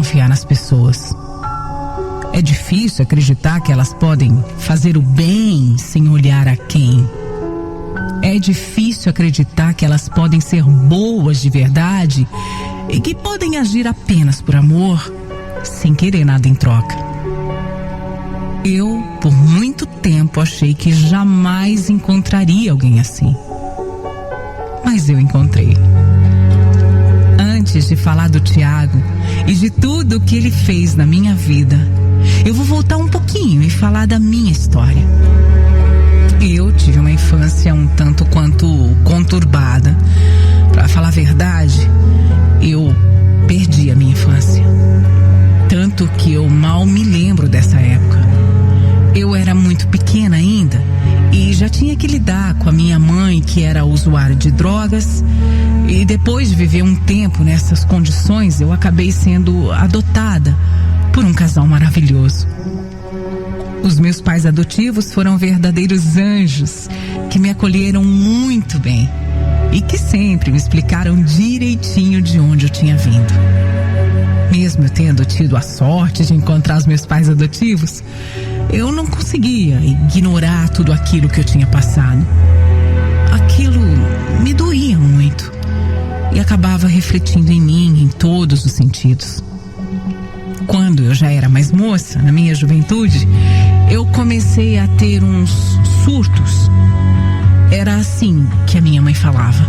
confiar nas pessoas. É difícil acreditar que elas podem fazer o bem sem olhar a quem. É difícil acreditar que elas podem ser boas de verdade e que podem agir apenas por amor, sem querer nada em troca. Eu, por muito tempo, achei que jamais encontraria alguém assim. Mas eu encontrei. Antes de falar do Tiago e de tudo o que ele fez na minha vida, eu vou voltar um pouquinho e falar da minha história. Eu tive uma infância um tanto quanto conturbada. Pra falar a verdade, eu perdi a minha infância. Tanto que eu mal me lembro dessa época. Eu era muito pequena ainda e já tinha que lidar com a minha mãe, que era usuária de drogas. E depois de viver um tempo nessas condições, eu acabei sendo adotada por um casal maravilhoso. Os meus pais adotivos foram verdadeiros anjos que me acolheram muito bem e que sempre me explicaram direitinho de onde eu tinha vindo. Mesmo eu tendo tido a sorte de encontrar os meus pais adotivos, eu não conseguia ignorar tudo aquilo que eu tinha passado. Aquilo me doía muito e acabava refletindo em mim em todos os sentidos. Quando eu já era mais moça, na minha juventude, eu comecei a ter uns surtos. Era assim que a minha mãe falava.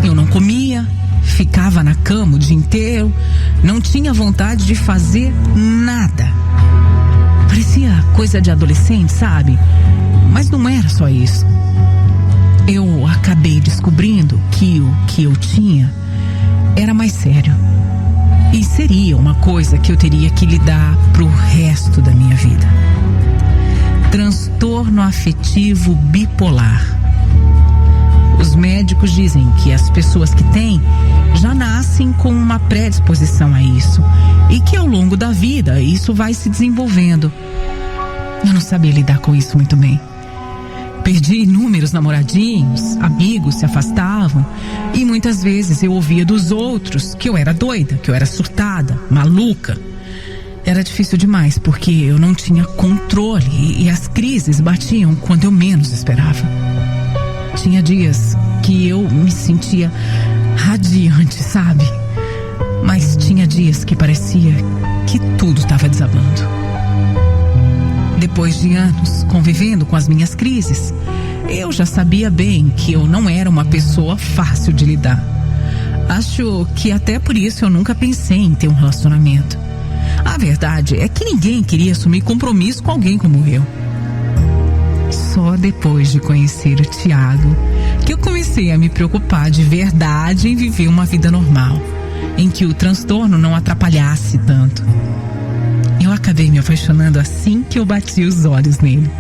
Eu não comia, ficava na cama o dia inteiro, não tinha vontade de fazer nada. Parecia coisa de adolescente, sabe? Mas não era só isso. Eu acabei descobrindo que o que eu tinha era mais sério. E seria uma coisa que eu teria que lidar pro resto da minha vida. Transtorno afetivo bipolar. Os médicos dizem que as pessoas que têm já nascem com uma predisposição a isso e que ao longo da vida isso vai se desenvolvendo. Eu não sabia lidar com isso muito bem. Perdi inúmeros namoradinhos, amigos se afastavam e muitas vezes eu ouvia dos outros que eu era doida, que eu era surtada, maluca. Era difícil demais porque eu não tinha controle e as crises batiam quando eu menos esperava. Tinha dias que eu me sentia radiante, sabe? Mas tinha dias que parecia que tudo estava desabando. Depois de anos convivendo com as minhas crises, eu já sabia bem que eu não era uma pessoa fácil de lidar. Acho que até por isso eu nunca pensei em ter um relacionamento. A verdade é que ninguém queria assumir compromisso com alguém como eu. Só depois de conhecer o Tiago que eu comecei a me preocupar de verdade em viver uma vida normal, em que o transtorno não atrapalhasse tanto. Eu acabei me apaixonando assim que eu bati os olhos nele.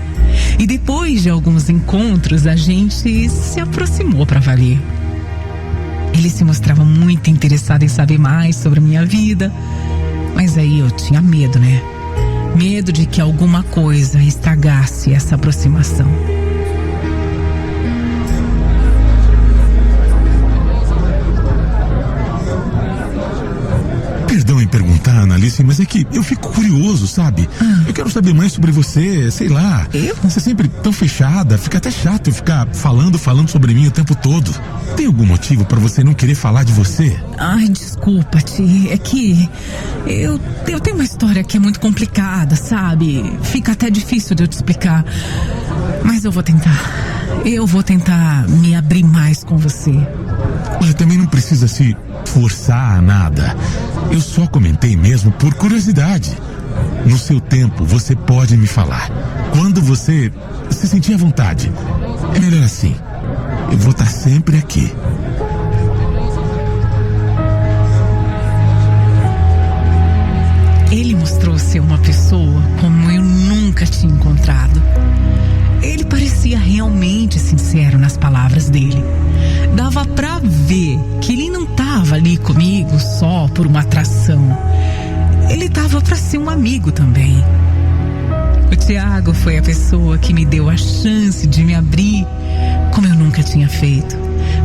E depois de alguns encontros, a gente se aproximou para valer. Ele se mostrava muito interessado em saber mais sobre a minha vida, mas aí eu tinha medo, né? Medo de que alguma coisa estragasse essa aproximação. Perdão em perguntar, Analice, mas é que eu fico curioso, sabe? Eu quero saber mais sobre você, sei lá. Você é sempre tão fechada, fica até chato eu ficar falando sobre mim o tempo todo. Tem algum motivo pra você não querer falar de você? Ai, desculpa, Ti. É que eu tenho uma história que é muito complicada, sabe? Fica até difícil de eu te explicar. Mas eu vou tentar. Eu vou tentar me abrir mais com você. Olha, também não precisa se forçar nada. Eu só comentei mesmo por curiosidade. No seu tempo, você pode me falar. Quando você se sentir à vontade. É melhor assim. Eu vou estar sempre aqui. Ele mostrou ser uma pessoa como eu nunca tinha encontrado. Ele parecia realmente sincero nas palavras dele. Dava pra ver que ele não tava ali comigo só por uma atração. Ele tava pra ser um amigo também. O Tiago foi a pessoa que me deu a chance de me abrir como eu nunca tinha feito.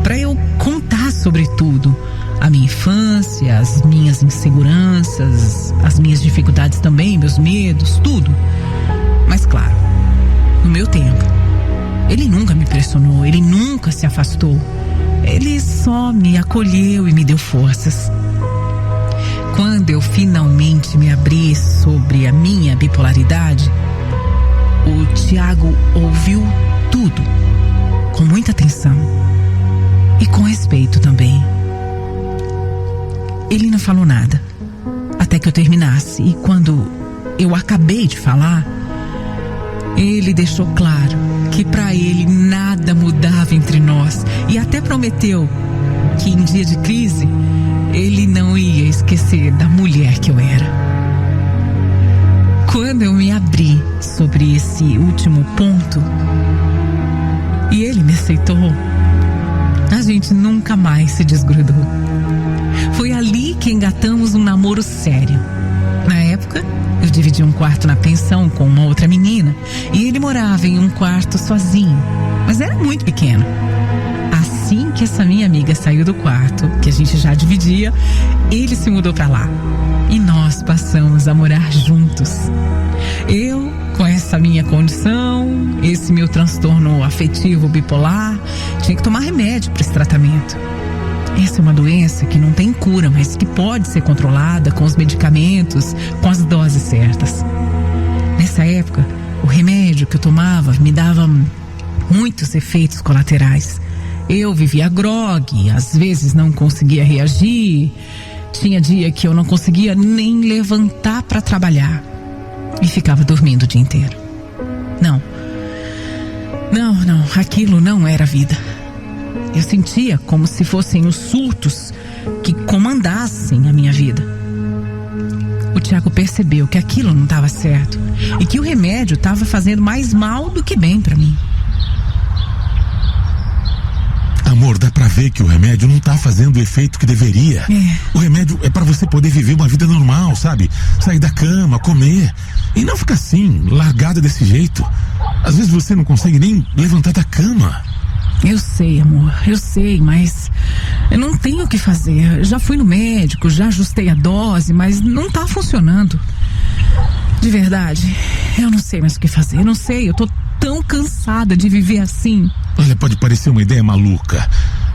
Pra eu contar sobre tudo, a minha infância, as minhas inseguranças, as minhas dificuldades também, meus medos, tudo. Mas claro, no meu tempo, ele nunca me pressionou, ele nunca se afastou. Ele só me acolheu e me deu forças. Quando eu finalmente me abri sobre a minha bipolaridade, o Tiago ouviu tudo com muita atenção e com respeito também. Ele não falou nada até que eu terminasse, e quando eu acabei de falar, ele deixou claro que para ele nada mudava entre nós e até prometeu que em dia de crise ele não ia esquecer da mulher que eu era. Quando eu me abri sobre esse último ponto e ele me aceitou, a gente nunca mais se desgrudou. Foi ali que engatamos um namoro sério. Na época, eu dividi um quarto na pensão com uma outra menina e ele morava em um quarto sozinho, mas era muito pequeno. Assim que essa minha amiga saiu do quarto, que a gente já dividia, ele se mudou pra lá e nós passamos a morar juntos. Eu, com essa minha condição, esse meu transtorno afetivo bipolar, tinha que tomar remédio para esse tratamento. Essa é uma doença que não tem cura, mas que pode ser controlada com os medicamentos, com as doses certas. Nessa época, o remédio que eu tomava me dava muitos efeitos colaterais. Eu vivia grogue, às vezes não conseguia reagir. Tinha dia que eu não conseguia nem levantar para trabalhar e ficava dormindo o dia inteiro. Não, aquilo não era vida. Eu sentia como se fossem os surtos que comandassem a minha vida. O Tiago percebeu que aquilo não estava certo e que o remédio estava fazendo mais mal do que bem para mim. Amor, dá pra ver que o remédio não tá fazendo o efeito que deveria. O remédio é pra você poder viver uma vida normal, sabe? Sair da cama, comer. E não ficar assim, largada desse jeito. Às vezes você não consegue nem levantar da cama. Eu sei, amor, eu sei, mas eu não tenho o que fazer. Já fui no médico, já ajustei a dose, mas não tá funcionando. De verdade, eu não sei mais o que fazer. Eu não sei, eu tô tão cansada de viver assim. Olha, pode parecer uma ideia maluca,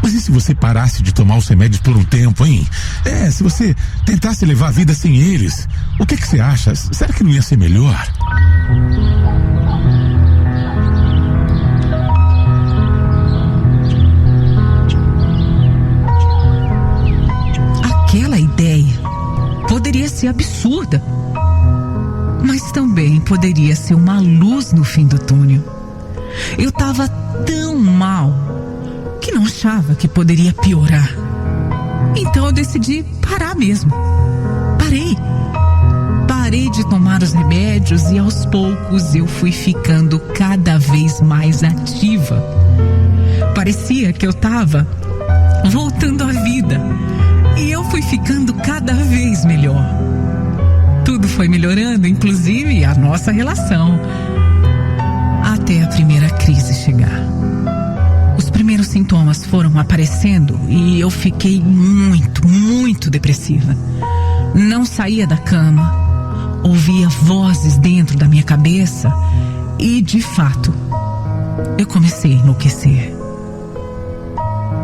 mas e se você parasse de tomar os remédios por um tempo, hein? Se você tentasse levar a vida sem eles, o que você acha? Será que não ia ser melhor? Aquela ideia poderia ser absurda, mas também poderia ser uma luz no fim do túnel. Eu tava tão mal que não achava que poderia piorar. Então eu decidi parar mesmo. Parei de tomar os remédios e aos poucos eu fui ficando cada vez mais ativa. Parecia que eu tava voltando à vida e eu fui ficando cada vez melhor. Tudo foi melhorando, inclusive a nossa relação. Até a primeira crise chegar. Os primeiros sintomas foram aparecendo e eu fiquei muito depressiva. Não saía da cama, ouvia vozes dentro da minha cabeça e, de fato, eu comecei a enlouquecer.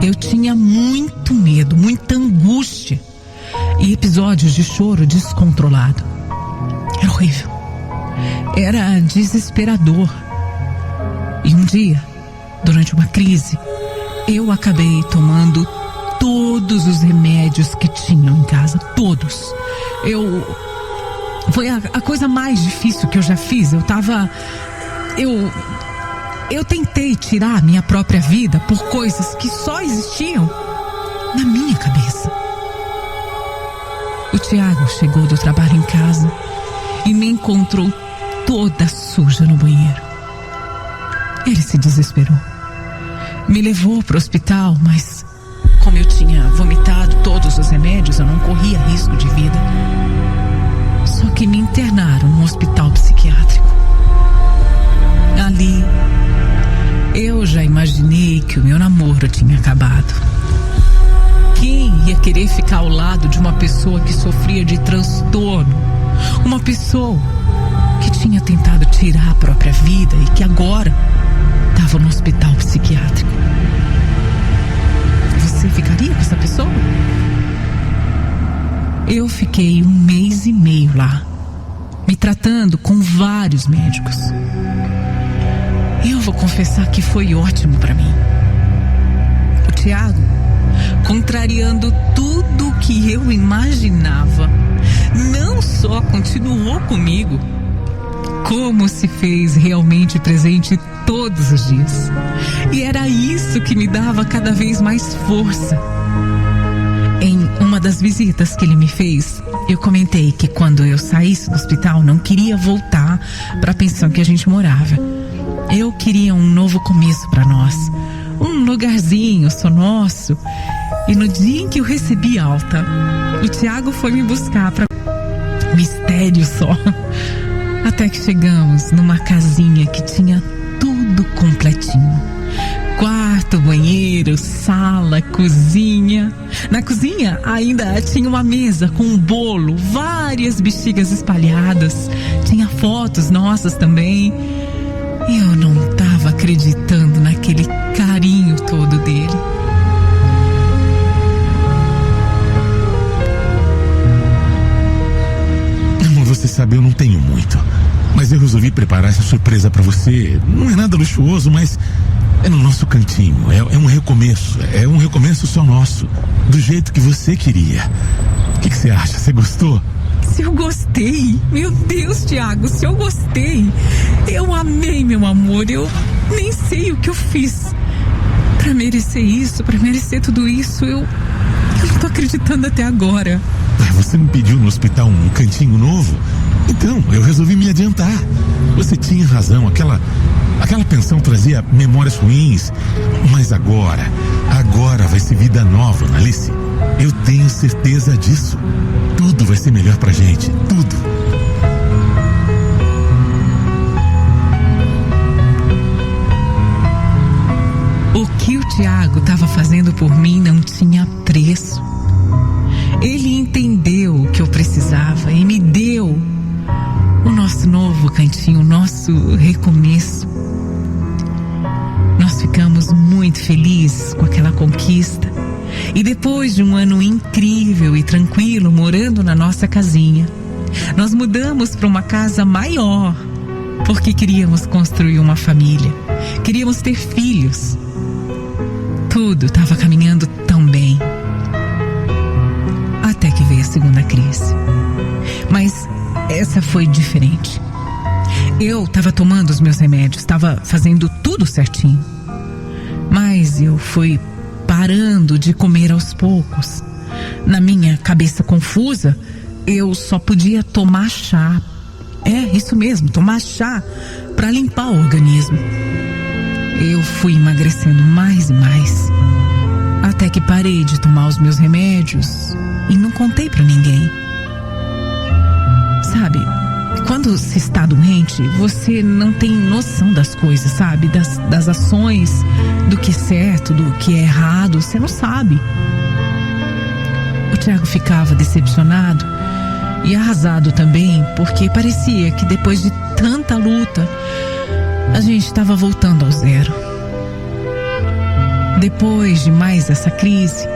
Eu tinha muito medo, muita angústia e episódios de choro descontrolado. Era horrível. Era desesperador. E um dia, durante uma crise, eu acabei tomando todos os remédios que tinham em casa. Todos. Foi a coisa mais difícil que eu já fiz. Eu tentei tirar minha própria vida por coisas que só existiam na minha cabeça. O Tiago chegou do trabalho em casa e me encontrou toda suja no banheiro. Ele se desesperou. Me levou para o hospital, mas como eu tinha vomitado todos os remédios, eu não corria risco de vida. Só que me internaram num hospital psiquiátrico. Ali, eu já imaginei que o meu namoro tinha acabado. Quem ia querer ficar ao lado de uma pessoa que sofria de transtorno, uma pessoa que tinha tentado tirar a própria vida e que agora estava no hospital psiquiátrico. Você ficaria com essa pessoa? Eu fiquei 1 mês e meio lá, me tratando com vários médicos. Eu vou confessar que foi ótimo para mim. O Tiago, contrariando tudo que eu imaginava, não só continuou comigo, como se fez realmente presente todos os dias. E era isso que me dava cada vez mais força. Em uma das visitas que ele me fez, eu comentei que quando eu saísse do hospital não queria voltar para a pensão que a gente morava. Eu queria um novo começo para nós, um lugarzinho só nosso. E no dia em que eu recebi alta, o Tiago foi me buscar para mistério só. Até que chegamos numa casinha que tinha tudo completinho. Quarto, banheiro, sala, cozinha. Na cozinha ainda tinha uma mesa com um bolo, várias bexigas espalhadas. Tinha fotos nossas também. Eu não estava acreditando naquele carinho todo dele. Amor, você sabe, eu não tenho muito. Mas eu resolvi preparar essa surpresa pra você. Não é nada luxuoso, mas é no nosso cantinho. É um recomeço. É um recomeço só nosso. Do jeito que você queria. O que você acha? Você gostou? Se eu gostei, meu Deus, Tiago, se eu gostei, eu amei, meu amor, eu nem sei o que eu fiz pra merecer isso, pra merecer tudo isso, eu não tô acreditando até agora. Você me pediu no hospital um cantinho novo? Então, eu resolvi me adiantar. Você tinha razão, aquela pensão trazia memórias ruins, mas agora vai ser vida nova, Alice. Eu tenho certeza disso. Tudo vai ser melhor pra gente, tudo. O que o Tiago estava fazendo por mim não tinha preço. Ele entendeu o que eu precisava e me deu o nosso novo cantinho, o nosso recomeço. Nós ficamos muito felizes com aquela conquista. E depois de um ano incrível e tranquilo morando na nossa casinha, nós mudamos para uma casa maior, porque queríamos construir uma família, queríamos ter filhos. Tudo estava caminhando tão bem. Até que veio a segunda crise. Mas essa foi diferente. Eu estava tomando os meus remédios, estava fazendo tudo certinho. Mas eu fui parando de comer aos poucos. Na minha cabeça confusa, eu só podia tomar chá. Isso mesmo, tomar chá para limpar o organismo. Eu fui emagrecendo mais e mais, até que parei de tomar os meus remédios e não contei para ninguém. Sabe, quando se está doente, você não tem noção das coisas, sabe? Das ações, do que é certo, do que é errado, você não sabe. O Tiago ficava decepcionado e arrasado também, porque parecia que depois de tanta luta, a gente estava voltando ao zero. Depois de mais essa crise,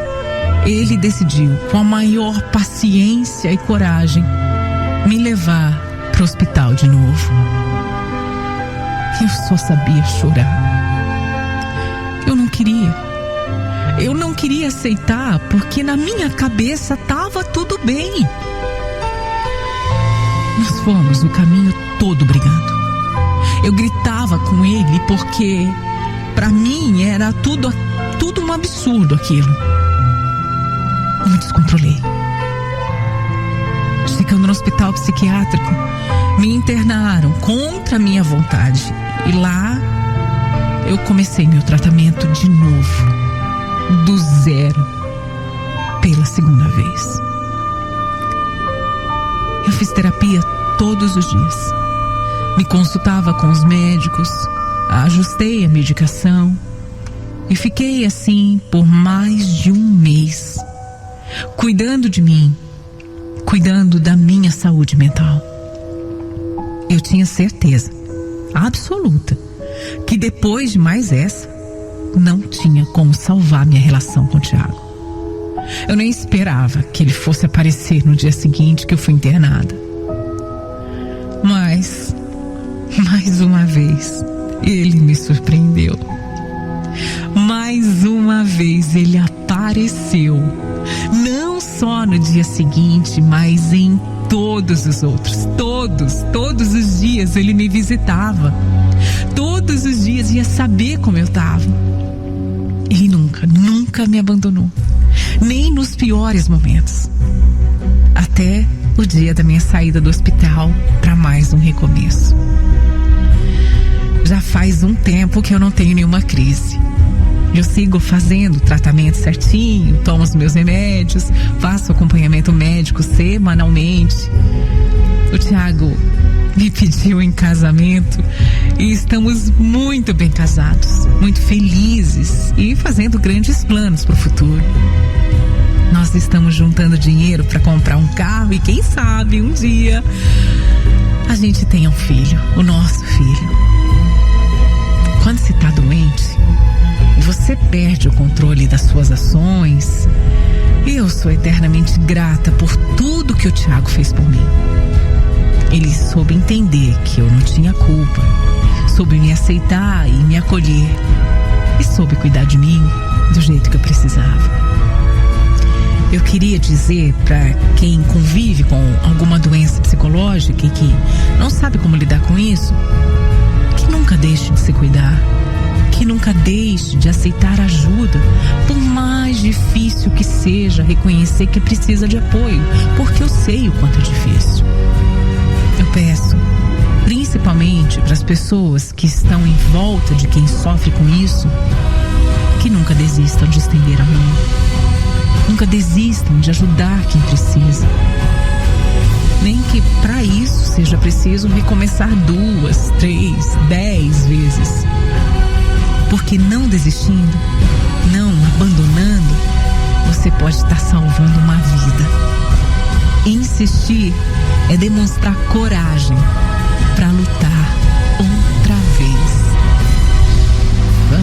ele decidiu, com a maior paciência e coragem, me levar para o hospital de novo. Eu só sabia chorar. Eu não queria aceitar, porque na minha cabeça estava tudo bem. Nós fomos o caminho todo brigando. Eu gritava com ele porque para mim era tudo um absurdo aquilo. Eu me descontrolei. Chegando no hospital psiquiátrico, me internaram contra a minha vontade. E lá eu comecei meu tratamento de novo, do zero, pela segunda vez. Eu fiz terapia todos os dias. Me consultava com os médicos, ajustei a medicação e fiquei assim por mais de 1 mês. cuidando de mim, cuidando da minha saúde mental. Eu tinha certeza absoluta que depois de mais essa, não tinha como salvar minha relação com o Thiago. Eu nem esperava que ele fosse aparecer no dia seguinte que eu fui internada. Mas, mais uma vez, ele me surpreendeu. Mais uma vez ele apareceu. Não só no dia seguinte, mas em todos os outros. Todos os dias ele me visitava. Todos os dias ia saber como eu estava. Ele nunca me abandonou. Nem nos piores momentos. Até o dia da minha saída do hospital para mais um recomeço. Já faz um tempo que eu não tenho nenhuma crise. Eu sigo fazendo o tratamento certinho, tomo os meus remédios, faço acompanhamento médico semanalmente. O Thiago me pediu em casamento e estamos muito bem casados, muito felizes e fazendo grandes planos para o futuro. Nós estamos juntando dinheiro para comprar um carro e quem sabe um dia a gente tenha um filho, o nosso filho. Quando se está doente, você perde o controle das suas ações. Eu sou eternamente grata por tudo que o Thiago fez por mim. Ele soube entender que eu não tinha culpa, soube me aceitar e me acolher e soube cuidar de mim do jeito que eu precisava. Eu queria dizer para quem convive com alguma doença psicológica e que não sabe como lidar com isso, que nunca deixe de se cuidar, que nunca deixe de aceitar ajuda, por mais difícil que seja reconhecer que precisa de apoio, porque eu sei o quanto é difícil. Eu peço, principalmente para as pessoas que estão em volta de quem sofre com isso, que nunca desistam de estender a mão, nunca desistam de ajudar quem precisa. Nem que para isso seja preciso recomeçar 2, 3, 10 vezes. Porque não desistindo, não abandonando, você pode estar salvando uma vida. Insistir é demonstrar coragem para lutar